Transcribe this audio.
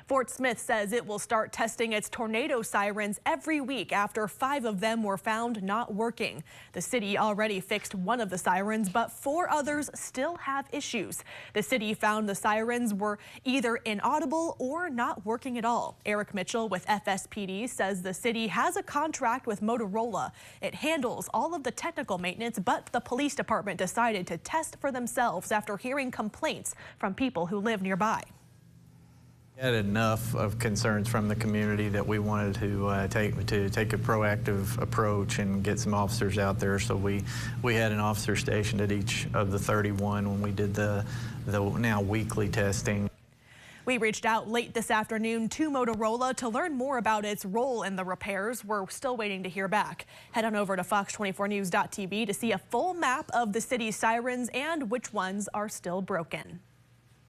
Fort Smith says it will start testing its tornado sirens every week after 5 of them were found not working. The city already fixed one of the sirens, but 4 others still have issues. The city found the sirens were either inaudible or not working at all. Eric Mitchell with FSPD says the city has a contract with Motorola. It handles all of the technical maintenance, but the police department decided to test for themselves after hearing complaints from people who live nearby. We had enough of concerns from the community that we wanted to take a proactive approach and get some officers out there. So we had an officer stationed at each of the 31 when we did the now weekly testing. We reached out late this afternoon to Motorola to learn more about its role in the repairs. We're still waiting to hear back. Head on over to fox24news.tv to see a full map of the city's sirens and which ones are still broken.